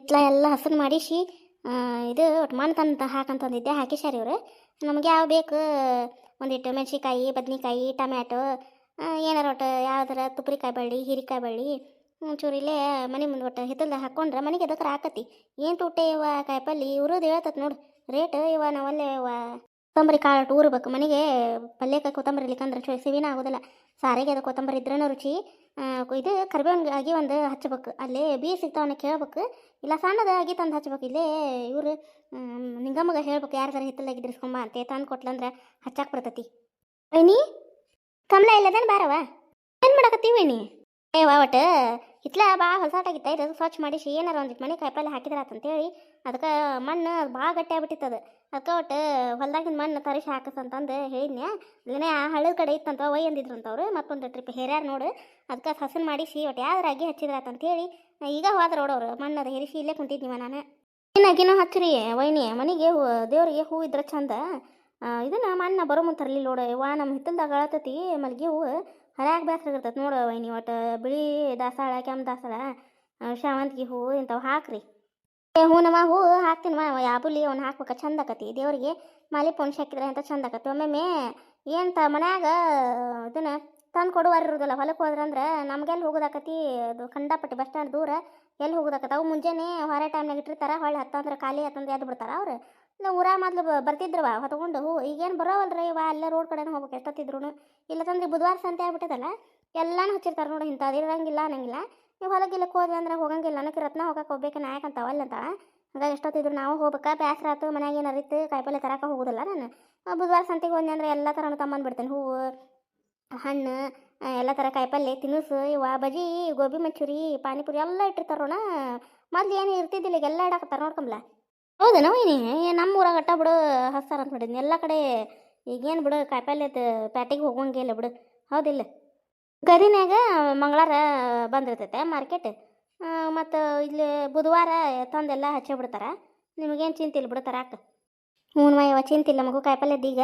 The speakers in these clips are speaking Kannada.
ಇಟ್ಲ ಎಲ್ಲ ಹಸರು ಮಾಡಿಸಿ ಇದು ಒಟ್ಟು ಮಣ್ಣು ತಂದು ಹಾಕಂತಂದಿದ್ದೆ ಹಾಕಿಸ್ಯಾರ ಇವರು. ನಮ್ಗೆ ಯಾವ ಬೇಕು ಒಂದಿಟ್ಟು ಮೆಣಸಿನ್ಕಾಯಿ ಬದ್ನಿಕಾಯಿ ಟಮ್ಯಾಟೊ ಏನಾರ ಒಟ್ಟು ಯಾವ್ದಾರ ತುಪ್ರಿಕಾಯಿ ಬಳ್ಳಿ ಹೀರಿಕಾಯಿ ಬಳ್ಳಿ ಒಂಚೂರು ಇಲ್ಲೇ ಮನೆ ಮುಂದೆ ಒಟ್ಟು ಹಿತ್ತಲ್ದಾಗ ಹಾಕ್ಕೊಂಡ್ರೆ ಮನೆಗೆ ಎದಕ್ರ ಆಕತಿ. ಏನು ತುಟ್ಟೆ ಇವ ಕಾಯಿಪಲ್ಲೆ ಇವ್ರದ್ದು ಹೇಳ್ತತ್ ನೋಡು ರೇಟ್. ಇವ ನಾವಲ್ಲೇ ಕೊತ್ತಂಬರಿ ಕಾಳು ಊರ್ಬೇಕು ಮನೆಗೆ ಪಲ್ಯಕ್ಕೆ ಕೊತ್ತಂಬರಿ ಇಲ್ಲಿಕಂದ್ರೆ ಸಿವಿನ ಆಗೋದಿಲ್ಲ. ಸಾರಿಗೆ ಅದು ಕೊತ್ತಂಬರಿ ಇದ್ರೇನೋ ರುಚಿ. ಇದು ಕರಿಬೇವಿನಾಗಿ ಒಂದು ಹಚ್ಬೇಕು, ಅಲ್ಲೇ ಬೀಸ್ ಸಿಗ್ತಾವನ್ನ ಕೇಳ್ಬೇಕು, ಇಲ್ಲ ಸಣ್ಣದಾಗಿ ತಂದು ಹಚ್ಬೇಕು. ಇಲ್ಲೇ ಇವರು ನಿಂಗಮ್ಮಗೆ ಹೇಳ್ಬೇಕು ಯಾರು ಹಿತ್ತಲಾಗಿ ಇದ್ರಿಸ್ಕೊಂಬ ಅಂತ ತಂದು ಕೊಟ್ಲಂದ್ರೆ ಹಚ್ಚಾಕ್ ಬರ್ತತಿ. ವೈನಿ ಕಮಲ ಇಲ್ಲದೇನು ಬಾರವ ಏನು ಮಾಡಕತ್ತೀವಿ ವೈನಿ? ಒಟ್ಟು ಹಿತ್ಲ ಭಾಳ ಹೊಸಾಟಾಗಿತ್ತ ಇದು ಸ್ವಚ್ಛ ಮಾಡಿಸಿ ಏನಾರ ಒಂದಿಟ್ಟು ಮನೆ ಕಾಯಿಪಲ್ಲೆ ಹಾಕಿದ್ರಾತಂತೇಳಿ ಅದಕ್ಕೆ ಮಣ್ಣು ಭಾಳ ಗಟ್ಟಿ ಆಗ್ಬಿಟ್ಟಿತ್ತದು. ಅದಕ್ಕೆ ಒಟ್ಟು ಹೊಲ್ದಾಗಿನ ಮಣ್ಣು ತರಿಸಿ ಹಾಕಸಂತಂದು ಹೇಳಿದ್ನ್ಯಾ. ಇಲ್ಲೇ ಹಳ್ಳದ ಕಡೆ ಇತ್ತಂತ ಒಯ್ ಅಂದಿದ್ರಂತವ್ರು. ಮತ್ತೊಂದು ಟ್ರಿಪ್ ಹೇರ್ಯಾರು ನೋಡು, ಅದಕ್ಕೆ ಹಸನ್ ಮಾಡಿಸಿ ಒಟ್ಟು ಯಾವ್ದಾರ ಅಗಿ ಹಚ್ಚಿದ್ರಾತಂತೇಳಿ ಈಗ ಹೋದ್ರ ನೋಡೋರು ಮಣ್ಣು ಅದು ಹೆರಿಸಿ ಇಲ್ಲೇ ಕುಂತಿದ್ನಿವ ನಾನು. ಇನ್ನಾಗಿನೂ ಹಚ್ಚಿರಿ ವೈನಿ ಮನೆಗೆ ದೇವ್ರಿಗೆ ಹೂ ಇದ್ರೆ ಚಂದ. ಇದನ್ನ ಮಣ್ಣ ಬರೋ ಮುಂದೆ ತರಲಿಲ್ಲ ನೋಡು ವಾ ನಮ್ಮ ಹಿತ್ತಲ್ದಾಗ ಅಳತತಿ ಮಲ್ಗೆ ಹೂವು ಹರ್ಯಾಗ ಬೇಸರ ಇರ್ತೈತೆ ನೋಡು ವೈನಿ. ಒಟ್ಟು ಬಿಳಿ ದಾಸಾಳ ಕೆಂಪು ದಾಸಾಳ ಶಾವಂತಿಗೆ ಹೂವು ಇಂಥವು ಹಾಕ್ರಿ. ಹೂ ನಮ್ಮ ಹೂ ಹಾಕ್ತೀನಿ ಯಾಬುಲಿ ಅವ್ನು ಹಾಕ್ಬೇಕ ಚಂದ ಆಕತಿ ದೇವ್ರಿಗೆ. ಮಾಲಿ ಪೊಣ್ಸಿ ಹಾಕಿದ್ರೆ ಅಂತ ಚಂದ ಆಕತಿ. ಒಮ್ಮೊಮ್ಮೆ ಏನು ಮನ್ಯಾಗ ಇದನ್ನ ತಂದು ಕೊಡುವಾರ ಇರೋದಿಲ್ಲ. ಹೊಲಕ್ಕೆ ಹೋದ್ರಂದ್ರೆ ನಮ್ಗೆಲ್ಲಿ ಹೋಗೋದಾಕತಿ, ಅದು ಕಂಡಪಟ್ಟಿ ಬಸ್ ಸ್ಟ್ಯಾಂಡ್ ದೂರ ಎಲ್ಲಿ ಹೋಗೋದಾಕತಿ. ಅವು ಮುಂಜಾನೆ ಹೊರ ಟೈಮ್ನಾಗ ಇಟ್ಟಿರ್ತಾರೆ, ಹೊಳ್ಳಿ ಹತ್ತಂದ್ರೆ ಖಾಲಿ ಹತ್ತಂದ್ರೆ ಎದ್ದು ಬಿಡ್ತಾರೆ ಅವ್ರು. ಇಲ್ಲ ಊರಾಗ ಮೊದ್ಲು ಬರ್ತಿದ್ರವ ಹೊತ್ಕೊಂಡು ಹೂ. ಈಗೇನು ಬರೋವಲ್ರಿ ಇವ ಅಲ್ಲೇ ರೋಡ್ ಕಡೆನೂ ಹೋಗ್ಬೇಕು ಎಷ್ಟೊತ್ತಿದ್ರು. ಇಲ್ಲತಂದ್ರೆ ಬುಧವಾರ ಸಂತೆ ಆಗ್ಬಿಟ್ಟದಲ್ಲ ಎಲ್ಲಾನು ಹಚ್ಚಿರ್ತಾರೆ ನೋಡಿ. ಇಂಥದ್ದು ಇರಂಗಿಲ್ಲ ಅನ್ನಂಗಿಲ್ಲ. ನೀವು ಹೊಲಗಿಲ್ಲಕ್ಕೆ ಹೋದ್ವಿ ಅಂದ್ರೆ ಹೋಗಂಗಿಲ್ಲ ನನಗೆ ರತ್ನ ಹೋಗಕ್ಕೆ ಹೋಗ್ಬೇಕು ನಾಯಕಂತ ಅವಲ್ಲಂತ. ಹಾಗಾಗಿ ಎಷ್ಟೊತ್ತಿದ್ರು ನಾವು ಹೋಗ್ಬೇಕಾ ಬ್ಯಾಸ್ರ ಆಯ್ತು ಮನ್ಯಾಗ ಏನು ಅರಿತು ಕಾಯಿಪಲ್ಲೆ ತರಕ್ಕೆ ಹೋಗೋದಿಲ್ಲ ನಾನು. ಬುಧವಾರ ಸಂತೆಗೆ ಹೋದ್ನಿ ಅಂದ್ರೆ ಎಲ್ಲ ಥರನೂ ತಗೊಂಬಂದ್ಬಿಡ್ತೇನೆ. ಹೂವು ಹಣ್ಣು ಎಲ್ಲ ಥರ ಕಾಯಿಪಲ್ಲೆ ತಿನಿಸು ಇವ ಬಜಿ ಗೋಬಿ ಮಂಚೂರಿ ಪಾನಿಪುರಿ ಎಲ್ಲ ಇಟ್ಟಿರ್ತಾರೋಣ. ಮೊದ್ಲು ಏನು ಇರ್ತಿದ್ದಿಲ್ಲ ಈಗ ಎಲ್ಲ ಇಡಾಕತ್ತಾರ ನೋಡ್ಕೊಂಬ್ಲ. ಹೌದಾ ನಾವೇನಿ ನಮ್ಮ ಊರಾಗ ಅಟ್ಟ ಬಿಡು ಹಸ್ತಾರ ಅಂತ ಮಾಡಿದ್ನಿ ಎಲ್ಲ ಕಡೆ. ಈಗೇನು ಬಿಡು ಕಾಯಿಪಲ್ಲೆ ಪ್ಯಾಟಿಗೆ ಹೋಗಂಗಿಲ್ಲ ಬಿಡು, ಹೌದಿಲ್ಲ. ಗದಿನ್ಯಾಗ ಮಂಗಳವಾರ ಬಂದಿರ್ತೈತೆ ಮಾರ್ಕೆಟ್, ಮತ್ತು ಇಲ್ಲಿ ಬುಧವಾರ ತಂದೆಲ್ಲ ಹಚ್ಚೇ ಬಿಡ್ತಾರೆ. ನಿಮಗೇನು ಚಿಂತಿಲ್ಲ ಬಿಡು ತರಾಕ. ಹ್ಞೂ ಯವ ಚಿಂತಿಲ್ಲ ಮಗು ಕಾಯಿಪಲ್ಯದ ಈಗ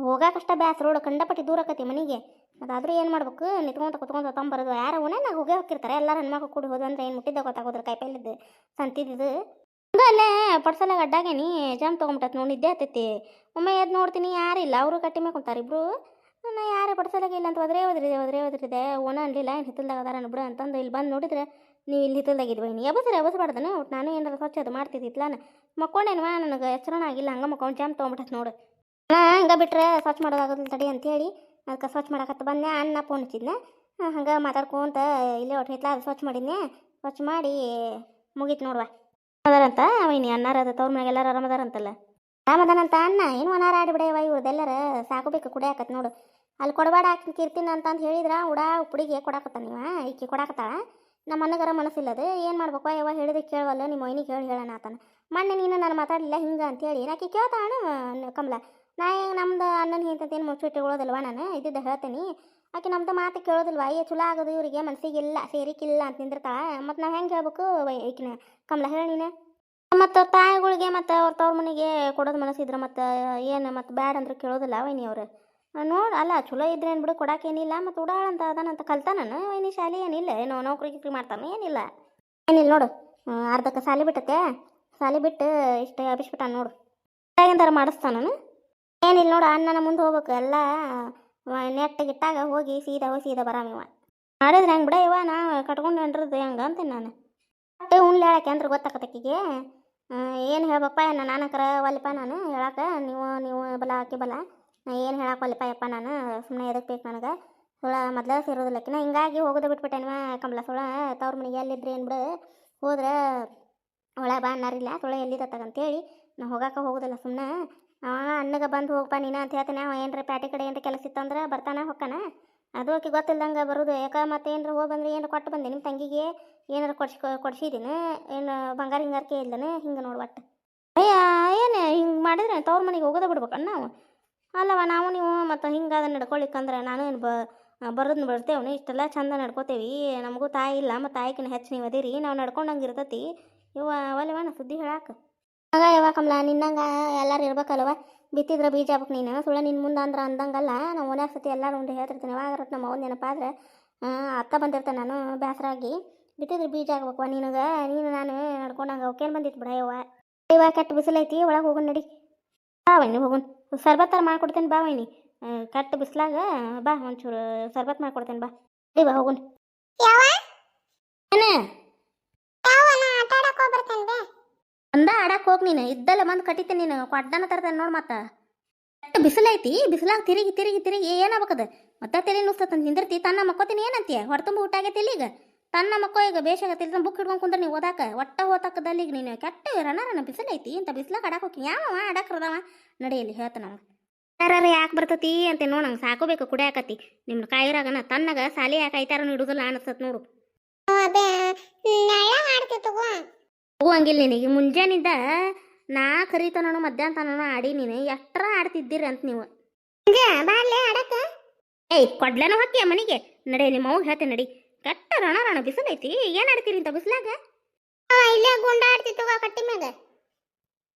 ಹೋಗಾಕಷ್ಟ ಬ್ಯಾಸ್ ರೋಡ್ ಕಂಡಪಟ್ಟಿ ದೂರ ಆಕತಿ ಮನೆಗೆ. ಅದಾದರೂ ಏನು ಮಾಡ್ಬೇಕು ನಿತ್ಕೊಂತ ಕುತ್ಕೊಂತ ತಂಬರೋದು ಯಾರು ಉಣೆ ಹೋಗೇ ಹೋಗಿರ್ತಾರೆ. ಎಲ್ಲರೂ ಹೆಣ್ಮಕ್ಳು ಕೂಡಿ ಹೋದಂದ್ರೆ ಏನು ಮುಟ್ಟಿದ್ದ ಗೊತ್ತಾಗೋದ್ರ ಕಾಯಿಪಲ್ಯದ್ದು ಸಂತಿದ್ದು. ಅಲ್ಲೇ ಪಡ್ಸಲಾಗ ಅಡ್ಡಾಗೇನಿ ಜಾಮ್ ತೊಗೊಂಬಿಟ್ಟತ್ ನೋಡಿ ನಿದ್ದೆ ಹತ್ತೈತಿ. ಒಮ್ಮೆ ಎದ್ದು ನೋಡ್ತೀನಿ ಯಾರಿಲ್ಲ, ಅವರು ಕಟ್ಟಿ ಮೇಲೆ ಕುಂತಾರೆ ಇಬ್ರು. ನಾ ಯಾರೇ ಪಡ್ಸಲಾಗ ಇಲ್ಲ ಅಂತ ಒದ್ರಿದೆ ಓಣ ಅನ್ಲಿಲ್ಲ ಏನು ಹಿತ್ತಲ್ದಾಗ ಅದಾರ ಬಿಡು ಅಂತಂದು ಇಲ್ಲಿ ಬಂದು ನೋಡಿದ್ರೆ ನೀವು ಇಲ್ಲಿ ಹಿತ್ತಲ್ದಾಗಿದ್ವಿ ನೀ ಎಬಸ್ಬಾರ್ದನ. ಒಟ್ಟು ನಾನು ಏನಾರು ಸ್ವಚ್ಛ ಅದು ಮಾಡ್ತಿದ್ದಿತ್ತಲ್ಲ ಮಕ್ಕೊಂಡೇನ್ವಾ ನನಗೆ ಎಚ್ಚರಣ ಆಗಿಲ್ಲ. ಹಂಗೆ ಮಕ್ಕೊಂಡು ಜಾಮ್ ತೊಗೊಂಬಿಟ್ಟತ್ ನೋಡು. ಹಂಗೆ ಬಿಟ್ರೆ ಸ್ವಚ್ಛ ಮಾಡೋದಾಗೋದಿಲ್ಲ ತಡಿ ಅಂತೇಳಿ ಅದಕ್ಕೆ ಸ್ವಚ್ಛ ಮಾಡಕತ್ತ ಬಂದೆ. ಅನ್ನ ಫೋನ್ ಹಚ್ಚಿದ್ನೆ ಹಂಗೆ ಮಾತಾಡ್ಕೊಂತ ಇಲ್ಲೇ ಒಟ್ಟು ಹಿತ್ಲ ಅದು ಸ್ವಚ್ಛ ಮಾಡಿದ್ನೆ. ಸ್ವಚ್ಛ ಮಾಡಿ ಮುಗೀತು ನೋಡುವ. ಅದಾರಂತ ಅವನಿ ಅನ್ನಾರ ಅದ ತವ್ರ ಮನೆಗೆ ಎಲ್ಲರೂ ಆರಾಮದಾರಂತಲ್ಲ. ಆರಾಮದಾನಂತ ಅಣ್ಣ ಏನು ಅನಾರ ಆಡಿಬಿಡವ ಇವ್ರದ್ದೆಲ್ಲರ ಸಾಕೋಬೇಕು ಕುಡಿಯಾಕತ್ ನೋಡು. ಅಲ್ಲಿ ಕೊಡಬೇಡ ಹಾಕಿ ಕಿರ್ತೀನಿ ಅಂತಂದು ಹೇಳಿದ್ರ ಉಪ್ಪುಡಿಗೆ ಕೊಡಾಕತ್ತ ನೀವ ಈಕೆ ಕೊಡಾಕತ್ತಾಳ. ನಮ್ಮ ಅಣ್ಣಗರ ಮನಸ್ಸಿಲ್ಲದು ಏನು ಮಾಡ್ಬೇಕು ಯಾವ ಹೇಳಿದ್ರೆ ಕೇಳವಲ್ಲ. ನಿಮ್ಮ ಮೊಯ್ನಿಗೆ ಹೇಳೋಣ ಆತನ ಮೊನ್ನೆ ನೀನು ನಾನು ಮಾತಾಡಲಿಲ್ಲ ಹಿಂಗೆ ಅಂತೇಳಿ ನಾಕಿ ಕೇಳ್ತಾಳ ಕಮಲ. ನಾ ನಮ್ದು ಅಣ್ಣನ ಹಿಂತೇನು ಮುಚ್ಚಿಟ್ಟುಕೊಳ್ಳೋದಿಲ್ವ ನಾನು ಇದ್ದಿದ್ದ ಹೇಳ್ತೀನಿ. ಆಕೆ ನಮ್ದು ಮಾತು ಕೇಳೋದಿಲ್ವ ಅಯ್ಯ ಚಲೋ ಆಗೋದು ಇವರಿಗೆ ಮನಸ್ಸಿಗಿಲ್ಲ ಸೇರಿಕಿಲ್ಲ ಅಂತ ನಿಂದಿರ್ತಾಳ. ಮತ್ತು ನಾವು ಹೆಂಗೆ ಹೇಳ್ಬೇಕು ಈಕಿನ ಕಮಲ ಹೇಳಿ ನೀನು. ಮತ್ತು ತಾಯಿಗಳಿಗೆ ಮತ್ತು ಅವ್ರ ತವ್ರ ಮನೆಗೆ ಕೊಡೋದು ಮನಸ್ಸಿದ್ರೆ ಮತ್ತು ಏನು ಮತ್ತು ಬ್ಯಾಡ ಅಂದ್ರೆ ಕೇಳೋದಿಲ್ಲ ವೈನಿ ಅವರು. ನೋಡಿ ಅಲ್ಲ ಚಲೋ ಇದ್ರೆ ಏನು ಬಿಡು ಕೊಡೋಕೇನಿಲ್ಲ. ಮತ್ತು ಉಡಾಳಂತ ಅದಾನಂತ ಕಲ್ತಾನ ವೈನಿ ಶಾಲೆ ಏನಿಲ್ಲ ಏನೋ ನೌಕರಿ ಗಿಕ್ರಿ ಮಾಡ್ತಾನೆ ಏನಿಲ್ಲ ನೋಡು. ಅರ್ಧಕ್ಕೆ ಸಾಲಿ ಬಿಟ್ಟತೆ ಸಾಲಿ ಬಿಟ್ಟು ಇಷ್ಟು ಅಭಿಸ್ಬಿಟ್ಟಾನ ನೋಡು. ಥರ ಮಾಡಿಸ್ತಾನ ಏನಿಲ್ಲ ನೋಡು. ಅಣ್ಣನ ಮುಂದೆ ಹೋಗ್ಬೇಕು ಎಲ್ಲ ನೆಟ್ಟಗಿಟ್ಟಾಗ ಹೋಗಿ ಸೀದಾ ಬರಾಮಿವ ಮಾಡಿದ್ರೆ ಹೆಂಗೆ ಬಿಡ ಇವ ನಾ ಕಟ್ಕೊಂಡು ಹೊಂಟ್ರದ್ದು ಹೆಂಗೆ ಅಂತೀನಿ ನಾನು. ಅಟ್ಟೆ ಉಣ್ಲಿ ಹೇಳಕ್ಕೆ ಅಂದ್ರೆ ಗೊತ್ತಾಕತ್ತಕ್ಕಿಗೆ ಏನು ಹೇಳ್ಬಪ್ಪ ನಾನಕರ ಒಲಿಪ ನಾನು ಹೇಳಕ್ಕೆ ನೀವು ಬಲ ಆಕಿ ಬಲ ಏನು ಹೇಳಕ್ಕೆ ಒಲಿಪ ಯಪ್ಪ ನಾನು ಸುಮ್ಮನೆ ಎದಕ್ಕೆ ಬೇಕು ನನಗೆ ಸುಳ ಮೊದಲೇ ಸೇರೋದಿಲ್ಲಕ್ಕಿನ ಹಿಂಗಾಗಿ ಹೋಗೋದು ಬಿಟ್ಬಿಟ್ಟೆನವ ಕಮಲ. ಸುಳ ತವ್ರ ಮನೆಗೆ ಎಲ್ಲಿದ್ರೆ ಏನು ಬಿಡು ಹೋದ್ರೆ ಒಳ ಬಾ ಅನ್ನರಿಲ್ಲ ಸುಳ ಎಲ್ಲಿದತ್ತಗಂತೇಳಿ ನಾ ಹೋಗಕ್ಕೆ ಹೋಗೋದಿಲ್ಲ. ಸುಮ್ಮನೆ ಅಣ್ಣಗೆ ಬಂದು ಹೋಗಪ್ಪ ನೀನು ಅಂತ ಹೇಳ್ತಾನೆ. ಅವ ಏನ್ರ ಪ್ಯಾಟಿ ಕಡೆ ಏನ್ರ ಕೆಲಸ ಇತ್ತಂದ್ರೆ ಬರ್ತಾನೆ ಹೊಕ್ಕಾನ. ಅದು ಆಕೆ ಗೊತ್ತಿಲ್ದಂಗೆ ಬರೋದು ಯಾಕೆ ಮತ್ತೆ ಏನಾರ ಹೋಗಿ ಬಂದ್ರೆ ಏನಾರ ಕೊಟ್ಟು ಬಂದೆ ನಿಮ್ಮ ತಂಗಿಗೆ ಏನಾರು ಕೊಡ್ಸಿದ್ದೀನಿ ಏನು ಬಂಗಾರ ಹಿಂಗಾರಿಕೆ ಇಲ್ಲನೇ ಹಿಂಗೆ ನೋಡಿ ಒಟ್ಟು. ಅಯ್ಯ ಏನು ಹಿಂಗೆ ಮಾಡಿದ್ರೆ ತವ್ರ ಮನೆಗೆ ಹೋಗೋದೇ ಬಿಡ್ಬೇಕಣ್ಣ ನಾವು. ಅಲ್ಲವ ನಾವು ನೀವು ಮತ್ತು ಹಿಂಗಾದ ನಡ್ಕೊಳಿಕ್ಕಂದ್ರೆ ನಾನು ಏನು ಬರೋದನ್ನ ಬಿಡ್ತೇವೆ ಇಷ್ಟೆಲ್ಲ ಚಂದ ನಡ್ಕೋತೇವಿ. ನಮಗೂ ತಾಯಿ ಇಲ್ಲ ಮತ್ತು ತಾಯಿಕಿನ ಹೆಚ್ಚು ನೀವು ಅದಿರಿ ನಾವು ನಡ್ಕೊಂಡಂಗೆ ಇರ್ತೈತಿ. ಇವ ಅವಲ್ಲವನ ಸುದ್ದಿ ಹೇಳಕ್ಕೆ ಆಗ ಯಾವ ಕಮಲ ನಿನ್ನಂಗೆ ಎಲ್ಲರೂ ಇರ್ಬೇಕಲ್ವ. ಬಿತ್ತಿದ್ರೆ ಬೀಜ ಆಗ್ಬೇಕು ನೀನು ಸುಳ್ಳ ನಿನ್ನ ಮುಂದೆ ಅಂದ್ರೆ ಅಂದಂಗಲ್ಲ. ನಾವು ಓನ್ಯಾಗ ಸತಿ ಎಲ್ಲರೂ ಉಂಡು ಹೇಳ್ತಿರ್ತೀನಿ. ಯಾವಾಗ ನಮ್ಮ ಅವ್ನ ನೆನಪಾದ್ರೆ ಅತ್ತ ಬಂದಿರ್ತೇನೆ ನಾನು ಬೇಸರಾಗಿ ಬಿತ್ತಿದ್ರೆ ಬೀಜ ಆಗ್ಬೇಕು ನಿನಗೆ. ನೀನು ನಾನು ನಡ್ಕೊಂಡಂಗೆ ಅವಕ್ಕೇನು ಬಂದಿತ್ತು ಬಿಡ ಯವ್ವ. ಇವಾಗ ಕೆಟ್ಟ ಬಿಸಿಲೈತಿ, ಒಳಗೆ ಹೋಗೋಣ ನಡಿ. ಬಾ ವೈನಿ ಹೋಗೋಣ. ಸರ್ಬತ್ ಥರ ಮಾಡ್ಕೊಡ್ತೇನೆ ಬಾ ವೈನಿ. ಕೆಟ್ಟ ಬಿಸ್ಲಾಗ ಬಾ ಒಂಚೂರು ಸರ್ಬತ್ ಮಾಡ್ಕೊಡ್ತೇನೆ ಬಾ. ನಡಿ ಬಾ ಹೋಗೋಣ. ಏನು ಅಂದ ಆಡಕ್ಕೆ ಹೋಗಿ ನೀನು ಇದ್ದಲ್ಲ ಬಂದು ಕಟ್ಟಿತೇನೆ ನೀನು ಕೊಡ್ಡನ ತರ್ತೇನೆ ನೋಡಿ. ಮತ್ತೆ ಕೆಟ್ಟ ಬಿಸಿಲೈತಿ, ಬಿಸಿಲಾಗ ತಿರುಗಿ ತಿರುಗಿ ತಿರುಗಿ ಏನಾಗಬೇಕದ ಮತ್ತೆ ತಲೆ ನುಸ್ತಂತ ನಿಂದಿರ್ತಿ. ತನ್ನ ಮಕ್ಕೋತೀನಿ ಏನಂತೀಯ? ಹೊರತುಂಬ ಊಟ ಆಗೈತಿ ಈಗ. ತನ್ನ ಮಕ್ಕೋ ಈಗ ಬೇಷಾಗತ್ತೆ. ಬುಕ್ ಹಿಡ್ಕೊಂಡು ಕುಂದ್ರೆ ನೀವು ಓದಾಕ ಒಟ್ಟ ಹೋತಕ್ಕದಲ್ಲಿ ಈಗ ನೀನು ಕೆಟ್ಟ ರಣ ಬಿಸಿಲೈತಿ. ಇಂಥ ಬಿಸಿಲಾಗ ಆಡಕ್ಕೆ ಹೋಗಿ ಯಾವ ಆಡಕ್ರದವ ನಡಿಯಲ್ಲಿ ಹೇಳ್ತ ನಾವು ಯಾರು ಯಾಕೆ ಬರ್ತತಿ ಅಂತ ನೋಡು. ನಂಗೆ ಸಾಕೋಬೇಕು ಕುಡಿಯಾಕತಿ ನಿಮ್ಮ ಕಾಯಿರಾಗನ ತನ್ನಗ ಸಾಲಿ ಯಾಕೆ ಐತಾರ ಇಡುದಿಲ್ಲ ಅನಿಸ್ತತ್ ನೋಡು. ಹಂಗಿಲ್ಲ ನಿನಗೆ ಮುಂಜಾನಿಂದ ನಾ ಕರೀತ ನೋಡು ಮಧ್ಯಾಹ್ನ ತನ ಆಡಿ ನೀನು ಎಷ್ಟರ ಆಡ್ತಿದ್ದೀರಿ ಅಂತ ನೀವು. ಏಯ್ ಕೊಡ್ಲೇನೋ ಹಾಕಿಯ ಮನೆಗೆ ನಡಿಯಲ್ಲಿ ಮೌಗೆ ಹೇಳ್ತೇನೆ ನಡಿ. ಕೆಟ್ಟ ರಣ ಬಿಸಿಲೈತಿ. ಏನು ಆಡ್ತೀರಿ ಇಂಥ ಬಿಸಿಲಾಗ? ಇಲ್ಲೇ ಗುಂಡ ಆಡ್ತಿತ್ತು ಕಟ್ಟಿ ಮ್ಯಾಗ.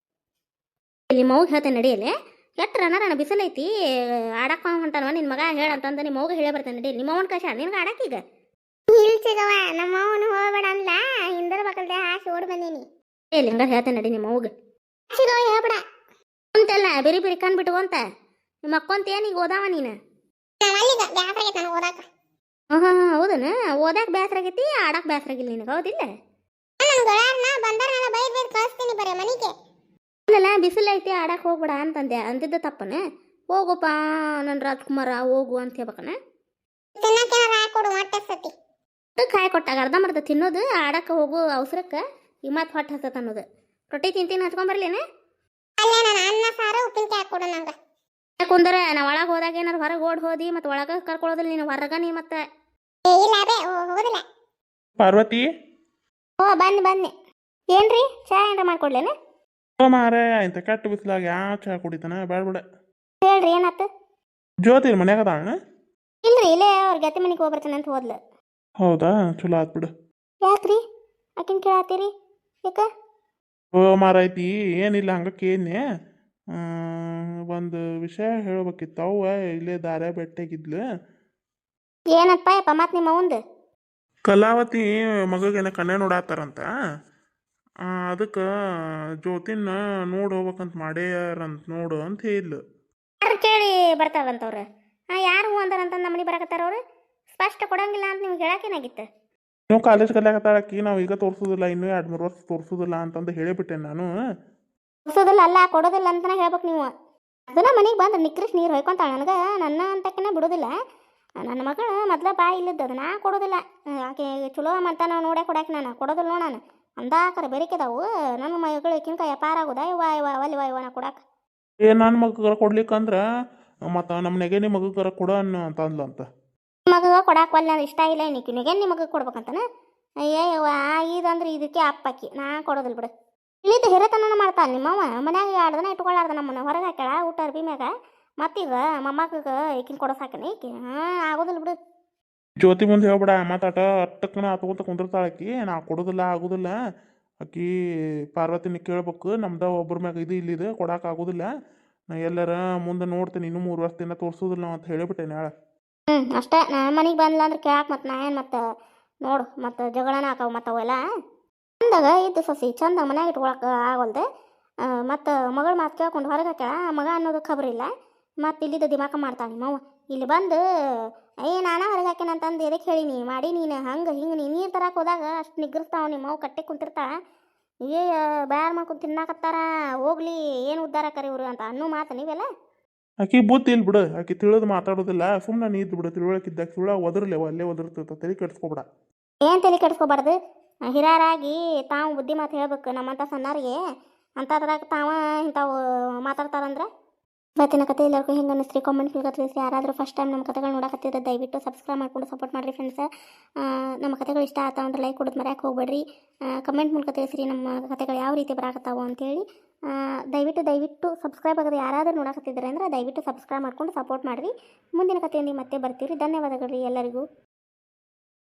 ಇಲ್ಲಿ ಮೌಗೆ ಹೇಳ್ತೇನೆ ನಡಿಯಲ್ಲಿ. ಕೆಟ್ಟ ರಣ ಬಿಸಿಲೈತಿ ಆಡಕ್ಕ ಹೊಂಟಾನವ ನಿನ್ನ ಮಗ ಹೇಳಂತಂದ ನಿಮ್ಮ ಮೌಗೆ ಹೇಳೇ ಬರ್ತೇನೆ ನಡಿ. ನಿಮ್ಮ ಅವನ ಕಷ ನಿನಗೆ ಆಡಕ್ಕೀಗ ಇಲ್ಸಿಗವ. ನಮ್ಮ ಅವನು ಹೋಗ್ಬೇಡ ಅನ್ಲ ಹಿಂದರ ಬಕಲ್ದೆ ಹಾಕಿ ಓಡ್ ಬಂದೀನಿ. ಇಲ್ಲಿ ಹಂಗ ಹೇಳ್ತೇನೆ ನಡಿ ನಿಮ್ಮ ಮೌಗೆ ಹೇಳ್ಬೇಡ ಅಂತೆಲ್ಲ ಬಿರಿ ಬಿರಿ ಕಂಡ್ಬಿಟ್ಟು ಅಂತ ನಿಮ್ಮ ಅಕ್ಕೊಂತ ಏನೀಗ ಓದಾವ ನೀನು? ಹಾಂ ಹೌದನ? ಓದಾಕ ಬೇಸರ ಆಗೈತಿ, ಆಡಕ್ಕೆ ಬೇಸರ ಆಗಿಲ್ಲ ನಿನಗೆ ಹೌದಿಲ್ಲ? ಅಲ್ಲಲ್ಲ ಬಿಸಿಲೈತಿ ಆಡಕ್ಕೆ ಹೋಗ್ಬೇಡ ಅಂತಂದೆ ಅಂದಿದ್ದ ತಪ್ಪನ. ಹೋಗುಪ್ಪ ನನ್ನ ರಾಜ್ಕುಮಾರ ಹೋಗು ಅಂತ ಹೇಳ್ಬೇಕನ. ಕಾಯಿ ಕೊಟ್ಟಾಗ ಅರ್ಧಂಬರ್ಧ ತಿನ್ನೋದು ಆಡಕ್ಕೆ ಹೋಗು ಅವಸರಕ್ಕೆ ಈಗ ಮತ್ತೆ ಹೊಟ್ಟೆ ಹತ್ತತ ಅನ್ನೋದು. ರೊಟ್ಟಿ ತಿಂತೀನಿ ಹಚ್ಕೊಂಬರ್ಲೇನೆ ಕುಂದರೆ ನಾ ಒಳಗೆ ಹೋದಾಗ ಏನಾರು ಹೊರಗೆ ಓಡ್ ಹೋದಿ ಮತ್ತೆ ಒಳಗೆ ಕರ್ಕೊಳ್ಳೋದಿಲ್ಲ ನೀನು ಹೊರಗ ನೀ ಮತ್ತೆ ಪಾರ್ವತಿ. ಓ ಬನ್ನಿ ಏನ್ರಿ ಚಾ ಏನಾರ ಮಾಡ್ಕೊಡ್ಲೇನೆ? ಮಾರ ಇಂಥ ಕೆಟ್ಟ ಬಿಸಿಲಾಗ ಯಾವ ಚಾ ಕುಡಿತಾನ? ಬೇಡ ಹೇಳ್ರಿ ಏನಾತ? ಜ್ಯೋತಿ ಮನ್ಯಾಗ ಅದಾಳ? ಇಲ್ರಿ ಇಲ್ಲೇ ಅವ್ರ ಗತಿ ಮನೆಗೆ ಹೋಗ್ಬರ್ತಾನೆ ಅಂತ ಹೋದ್ಲು. ಹೌದಾ, ಚಲೋ ಆತ್ ಬಿಡು. ಯಾಕ್ರಿ ಆಕಿನ ಕೇಳತ್ತೀರಿ? ಯಾಕ? ಓ ಮಾರೈತಿ ಏನಿಲ್ಲ ಹಂಗ ಕೇಳ್ನೆ. ಒಂದು ವಿಷಯ ಹೇಳ್ಬೇಕಿತ್ತು. ಅವ್ವ ಇಲ್ಲೇ ದಾರ ಬೆಟ್ಟಾಗಿದ್ಲು. ಏನಪ್ಪ ಯಪ್ಪ ಮತ್ತೆ ನಿಮ್ಮ ಅವಂದು? ಕಲಾವತಿ ಮಗಗೇನ ಕನ್ನೆ ನೋಡಾತಾರಂತ. ಅದಕ್ಕೆ ಜ್ಯೋತಿನ ನೋಡಿ ಹೋಗ್ಬೇಕಂತ ಮಾಡ್ಯಾರಂತ ನೋಡು ಅಂತ ಹೇಳಿದ್ಲು. ಯಾರು ಕೇಳಿ ಬರ್ತಾರಂತವ್ರು? ಯಾರು ಹೂ ಅಂದಾರಂತ ನಮ್ಮ ಮನೆ ಬರಕತ್ತಾರ ಅವ್ರು? ಸ್ಪಷ್ಟ ಕೊಡಂಗಿಲ್ಲ ಅಂತ ನಿಮ್ಗೆ ಹೇಳಕ್ಕೇನಾಗಿತ್ತು? ನೀವು ಕಾಲೇಜ್ ಕಲಿಯಾಕತ್ತಾಳಕಿ ನಾವು ಈಗ ತೋರಿಸೋದಿಲ್ಲ, ಇನ್ನೂ 2-3 ವರ್ಷ ತೋರಿಸೋದಿಲ್ಲ ಅಂತಂದು ಹೇಳಿಬಿಟ್ಟೆ ನಾನು. ತೋರಿಸೋದಿಲ್ಲ ಅಲ್ಲ ಕೊಡೋದಿಲ್ಲ ಅಂತಲೇ ಹೇಳ್ಬೇಕು ನೀವು. ಅದನ್ನ ಮನೆಗೆ ಬಂದು ನಿಕ್ರಿಸ್ ನೀರು ಹೊಯ್ಕೊಂತಾಳ ನನಗೆ. ನನ್ನ ಅಂತಕ್ಕೇ ಬಿಡೋದಿಲ್ಲ. ನನ್ನ ಮಗಳು ಮೊದಲ ಬಾಯಿ ಇಲ್ಲದ್ದು ಅದು ನಾ ಕೊಡೋದಿಲ್ಲ. ಆಕೆ ಚಲೋ ಮಾಡ್ತಾನೆ ನೋಡೇ ಕೊಡಾಕೆ ನಾನು ಕೊಡೋದಿಲ್ಲ ನೋಡು. ನಾನು ಅಂದಾಕರ ಬೆರಿಕೆದಾವು ನನ್ನ ಮಗಳು ಕಿಂಕ ವ್ಯಾಪಾರ ಇವ ಒಲಿವ ನಾ ಕೊಡಾಕ. ನನ್ನ ಮಗರ ಕೊಡ್ಲಿಕ್ಕಂದ್ರೆ ಮತ್ತು ನಮ್ಮ ನೆಗೆನಿ ಮಗರ ಕೊಡ ಅಂತ ಅಂದ್ಲಂತ. ಮಗ ಕೊಡಾಕ ಒಲ್ಲ ಇಷ್ಟ ಇಲ್ಲ ಏನಕ್ಕೆ ನೆಗೆನಿ ಮಗ ಕೊಡ್ಬೇಕಂತಾನ? ಅಯ್ಯವ್ವ ಇದಂದ್ರೆ ಇದಕ್ಕೆ ಅಪ್ಪಾಕಿ ನಾ ಕೊಡೋದಿಲ್ಲ ಬಿಡು. ಇಲ್ಲಿದ್ದು ಹಿರೇತನ ಮಾಡ್ತಾನೆ ನಿಮ್ಮವ. ಮನ್ಯಾಗ 2 ದಿನ ಇಟ್ಕೊಳ್ಳಾರ್ದ ನಮ್ಮನ್ನ ಹೊರಗೆ ಹಾಕ್ಯಾಳ ಊಟ ಅರ್ಬಿ ಮ್ಯಾಗ. ಮತ್ತೀಗ ಮೊಮ್ಮಗ ಈಕಿನ ಕೊಡೋಸಾಕನ ಈಕೆ? ಆಗೋದಿಲ್ಲ ಬಿಡು. ಜ್ಯೋತಿ ಮುಂದೆ ಹೇಳ್ಬೇಡ ಮಾತಾಟ. ಅಟ್ಟಕ್ಕನ ಹತ್ಕೊಂತ ಕುಂದಿರ್ತಾಳಕಿ. ನಾ ಕೊಡೋದಿಲ್ಲ ಆಗೋದಿಲ್ಲ. ಆಕಿ ಪಾರ್ವತಿನ ಕೇಳ್ಬೇಕು. ನಮ್ದ ಒಬ್ಬರ ಮ್ಯಾಗ ಇದು ಇಲ್ಲಿದೆ ಕೊಡಾಕ ಆಗೋದಿಲ್ಲ. ನಾ ಎಲ್ಲರ ಮುಂದೆ ನೋಡ್ತೇನೆ. ಇನ್ನೂ 3 ವರ್ಷದಿಂದ ತೋರಿಸೋದಿಲ್ಲ ಅಂತ ಹೇಳಿಬಿಟ್ಟೇನೆ ಹೇಳ. ಅಷ್ಟೇ. ನಾನು ಮನೆಗೆ ಬಂದಿಲ್ಲ ಅಂದ್ರೆ ಕೇಳಾಕ ಮತ್ತೆ ನಾ ಏನು ಮತ್ತೆ ನೋಡು ಮತ್ತೆ ಜಗಳನ ಹಾಕವು ಮತ್ತು ಅವೆಲ್ಲ ಚಂದಾಗ ಇದ್ದು ಸಸಿ ಚಂದಾಗ ಮನ್ಯಾಗ ಇಟ್ಕೊಳಕ್ಕೆ ಆಗೋಲ್ದೆ. ಮತ್ತು ಮಗಳು ಮಾತು ಕೇಳ್ಕೊಂಡು ಹೊರಗೆ ಹಾಕ್ಯಾಳ. ಮಗ ಅನ್ನೋದು ಖಬರಿಲ್ಲ. ಮತ್ತು ಇಲ್ಲಿದ್ದ ದಿಮಾಕ ಮಾಡ್ತಾಳೆ ನಿಮ್ಮವ್ವ. ಇಲ್ಲಿ ಬಂದು ನಾನಾ ಹೊರಗೆ ಹಾಕ್ಯಾನಂತಂದು ಎದಕ್ಕೆ ಹೇಳಿ ನೀ ಮಾಡಿ ನೀನು ಹಂಗೆ ಹಿಂಗೆ ನೀರು ತರಕ್ಕೆ ಹೋದಾಗ ಅಷ್ಟು ನಿಗ್ರಿಸ್ತಾವ ನಿಮ್ಮವ್ವ. ಕಟ್ಟೆ ಕುಂತಿರ್ತಾಳ. ಬ್ಯಾರ್ ಮಾಡ್ಕೊಂಡು ತಿನ್ನಾಕತ್ತಾರ ಹೋಗ್ಲಿ ಏನು ಉದ್ಧಾರ ಕರಿ ಇವರು ಅಂತ ಅನ್ನೋ ಮಾತು ನೀವೆಲ್ಲ. ಆಕಿ ಬುದ್ಧಿ ಇಲ್ಲ ಬಿಡು. ಆಕಿ ತಿಳಿದು ಮಾತಾಡೋದಿಲ್ಲ. ಸುಮ್ಮನೆ ನೀ ಇದ್ದು ಬಿಡು. ತಿಳುವಳಿಕಿದ್ದಾಗ ಸುಳ್ಳ ಒದರ್ಲೇವ ಅಲ್ಲೇ ಒದರ್ತೈತ. ತಲೆ ಕೆಡಿಸ್ಕೊಬೇಡ. ಏನು ತಲೆ ಕೆಡಿಸ್ಕೊಬಾರ್ದು. ಹಿರಿಯರಾಗಿ ತಾವು ಬುದ್ಧಿ ಮಾತು ಹೇಳ್ಬೇಕು ನಮ್ಮಂಥ ಸಣ್ಣರಿಗೆ. ಅಂಥದ್ರಾಗ ತಾವ ಇಂಥವು ಮಾತಾಡ್ತಾರಂದ್ರೆ ಇವತ್ತಿನ ಕತೆ ಎಲ್ಲರಿಗೂ ಹೆಂಗೆ ಅನ್ನಿಸ್ರಿ ಕಾಮೆಂಟ್ ಮೂಲಕ ತಿಳಿಸಿ. ಯಾರಾದರೂ ಫಸ್ಟ್ ಟೈಮ್ ನಮ್ಮ ಕತೆಗಳು ನೋಡಕತ್ತಿದ್ರೆ ದಯವಿಟ್ಟು ಸಬ್ಸ್ಕ್ರೈಬ್ ಮಾಡ್ಕೊಂಡು ಸಪೋರ್ಟ್ ಮಾಡಿರಿ ಫ್ರೆಂಡ್ಸ್. ನಮ್ಮ ಕತೆಗಳು ಇಷ್ಟ ಆಯ್ತು ಅಂದ್ರೆ ಲೈಕ್ ಕೊಡೋದು ಮರ್ಯಾಕೆ ಹೋಗ್ಬೇಡ್ರಿ. ಕಮೆಂಟ್ ಮೂಲಕ ತಿಳಿಸ್ರಿ ನಮ್ಮ ಕತೆಗಳು ಯಾವ ರೀತಿ ಬರಾಕತ್ತಾವು ಅಂತೇಳಿ. ದಯವಿಟ್ಟು ಸಬ್ಸ್ಕ್ರೈಬ್ ಆಗೋದು ಯಾರಾದರೂ ನೋಡಕತ್ತಿದ್ರೆ ಅಂದ್ರೆ ದಯವಿಟ್ಟು ಸಬ್ಸ್ಕ್ರೈಬ್ ಮಾಡ್ಕೊಂಡು ಸಪೋರ್ಟ್ ಮಾಡಿರಿ. ಮುಂದಿನ ಕತೆಯಲ್ಲಿ ಮತ್ತೆ ಬರ್ತೀವಿ. ಧನ್ಯವಾದಗಳು ರೀ ಎಲ್ಲರಿಗೂ.